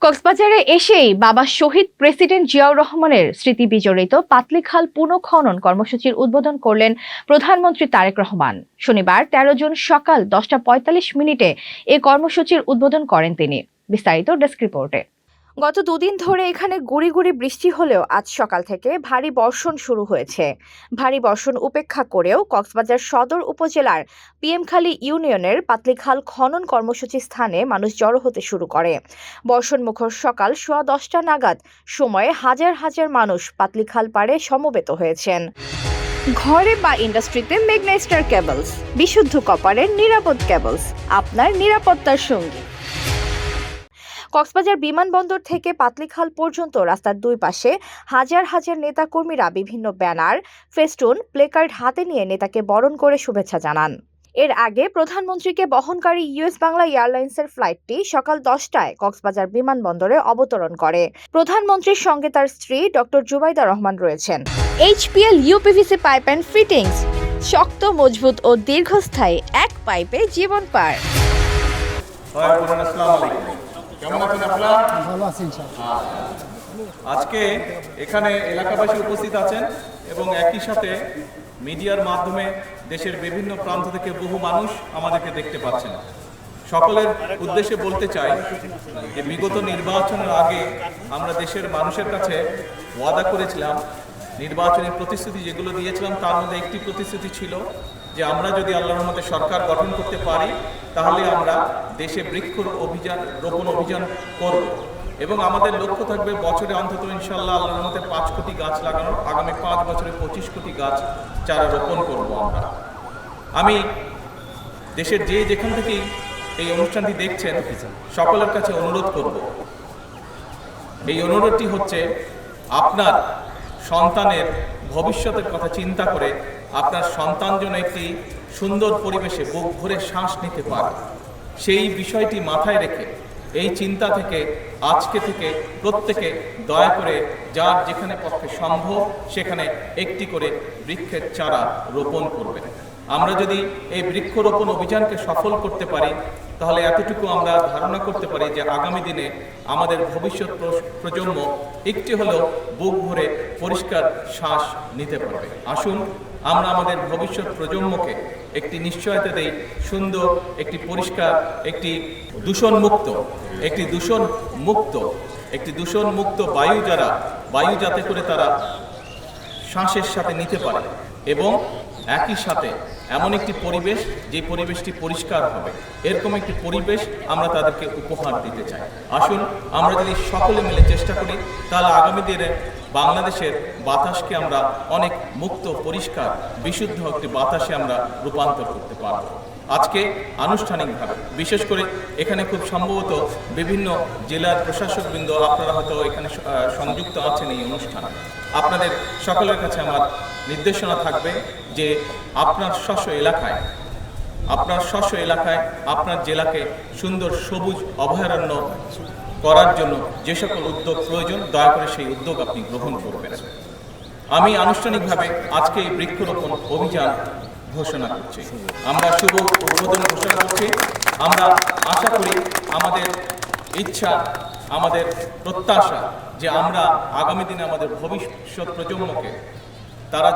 কক্সবাজারে এসেই বাবা শহীদ প্রেসিডেন্ট জিয়াউর রহমানের স্মৃতি বিজড়িত পাতলীখাল পুনঃখনন কর্মসূচির উদ্বোধন করলেন প্রধানমন্ত্রী তারেক রহমান। শনিবার ১৩ জুন সকাল ১০টা ৪৫ এ কর্মসূচির উদ্বোধন করেন তিনি। বিস্তারিত ডেস্ক রিপোর্টে। গত দুদিন ধরে এখানে গুড়ি গুড়ি বৃষ্টি হলেও আজ সকাল থেকে ভারী বর্ষণ শুরু হয়েছে। ভারী বর্ষণ উপেক্ষা করেও কক্সবাজার সদর উপজেলার পিএমখালী ইউনিয়নের পাতলীখাল খনন কর্মসূচি স্থানে মানুষ জড়ো হতে শুরু করে। বর্ষণমুখর সকাল ১০:১০ নাগাদ সময়ে হাজার হাজার মানুষ পাতলীখাল পাড়ে সমবেত হয়েছেন। ঘরে বা ইন্ডাস্ট্রিতে মেঘনা স্টার কেবলস, বিশুদ্ধ কপারের নিরাপদ কেবলস, আপনার নিরাপত্তার সঙ্গী। কক্সবাজার বিমানবন্দর থেকে পাতলীখাল পর্যন্ত রাস্তার দুই পাশে হাজার হাজার নেতাকর্মীরা বিভিন্ন ব্যানার, ফেস্টুন, প্লেকার্ড হাতে নিয়ে নেতাকে বরণ করে শুভেচ্ছা জানান। এর আগে প্রধানমন্ত্রীকে বহনকারী ইউএস বাংলা এয়ারলাইন্সের ফ্লাইটটি সকাল ১০টায় কক্সবাজার বিমানবন্দরে অবতরণ করে। প্রধানমন্ত্রীর সঙ্গে তার স্ত্রী ডক্টর জুবাইদা রহমান রয়েছেন। HPL uPVC pipe and fittings, শক্ত, মজবুত ও দীর্ঘস্থায়ী এক পাইপে জীবন পার। কেমন আছেন আপনারা? ভালো আছি ইনশাআল্লাহ। আজকে এখানে এলাকাবাসী উপস্থিত আছেন এবং একই সাথে মিডিয়ার মাধ্যমে দেশের বিভিন্ন প্রান্ত থেকে বহু মানুষ আমাদেরকে দেখতে পাচ্ছেন। সকলের উদ্দেশ্যে বলতে চাই যে বিগত নির্বাচনের আগে আমরা দেশের মানুষের কাছে ওয়াদা করেছিলাম, নির্বাচনী প্রতিশ্রুতি যেগুলো দিয়েছিলাম তার মধ্যে একটি প্রতিশ্রুতি ছিল যে আমরা যদি আল্লাহর রহমতে সরকার গঠন করতে পারি তাহলে আমরা দেশে রোপণ অভিযান করব এবং আমাদের লক্ষ্য থাকবে বছরে অন্তত ইনশাআল্লাহ আল্লাহর রহমতে ৫ কোটি গাছ লাগানোর। আগামী ৫ বছরে ২৫ কোটি গাছ চারা রোপণ করব আমরা। আমি দেশের যেখান থেকেই এই অনুষ্ঠানটি দেখছেন সকলের কাছে অনুরোধ করব, এই অনুরোধটি হচ্ছে আপনার সন্তানের ভবিষ্যতের কথা চিন্তা করে আপনার সন্তান যেন একটি সুন্দর পরিবেশে বুক ভরে শ্বাস নিতে পারে, সেই বিষয়টি মাথায় রেখে এই চিন্তা থেকে আজকে থেকে প্রত্যেকে দয়া করে যার যেখানে পক্ষে সম্ভব সেখানে একটি করে বৃক্ষের চারা রোপণ করবেন। আমরা যদি এই বৃক্ষরোপণ অভিযানকে সফল করতে পারি তাহলে এতটুকু আমরা ধারণা করতে পারি যে আগামী দিনে আমাদের ভবিষ্যৎ প্রজন্ম একটি হলেও বুক ভরে পরিষ্কার শ্বাস নিতে পারবে। আসুন আমরা আমাদের ভবিষ্যৎ প্রজন্মকে একটি নিশ্চয়তা দেই, সুন্দর একটি পরিষ্কার, একটি দূষণমুক্ত বায়ু যাতে করে তারা শ্বাসের সাথে নিতে পারে এবং একই সাথে এমন একটি পরিবেশ যে পরিবেশটি পরিষ্কার হবে, এরকম একটি পরিবেশ আমরা তাদেরকে উপহার দিতে চাই। আসুন আমরা যদি সকলে মিলে চেষ্টা করি তাহলে আগামী দিনে বাংলাদেশের বাতাসকে আমরা অনেক মুক্ত, পরিষ্কার, বিশুদ্ধ একটি বাতাসে আমরা রূপান্তর করতে পারব। আজকে আনুষ্ঠানিকভাবে বিশেষ করে এখানে খুব সম্ভবত বিভিন্ন জেলার প্রশাসকবৃন্দ আপনারা হয়তো এখানে সংযুক্ত আছেন এই অনুষ্ঠানে। আপনাদের সকলের কাছে আমার নির্দেশনা থাকবে যে আপনার স্ব এলাকায় আপনার জেলাকে সুন্দর সবুজ অভয়ারণ্য করার জন্য যে সকল উদ্যোগ প্রয়োজন দয়া করে সেই উদ্যোগ আপনি গ্রহণ করবেন। আমি আনুষ্ঠানিকভাবে আজকে এই বৃক্ষরোপণ অভিযান ঘোষণা করছি, আমরা শুভ উদ্বোধন ঘোষণা করছি। আমরা আশা করি, আমাদের ইচ্ছা, আমাদের প্রত্যাশা যে আমরা আগামী দিনে আমাদের ভবিষ্যৎ প্রজন্মকে তারা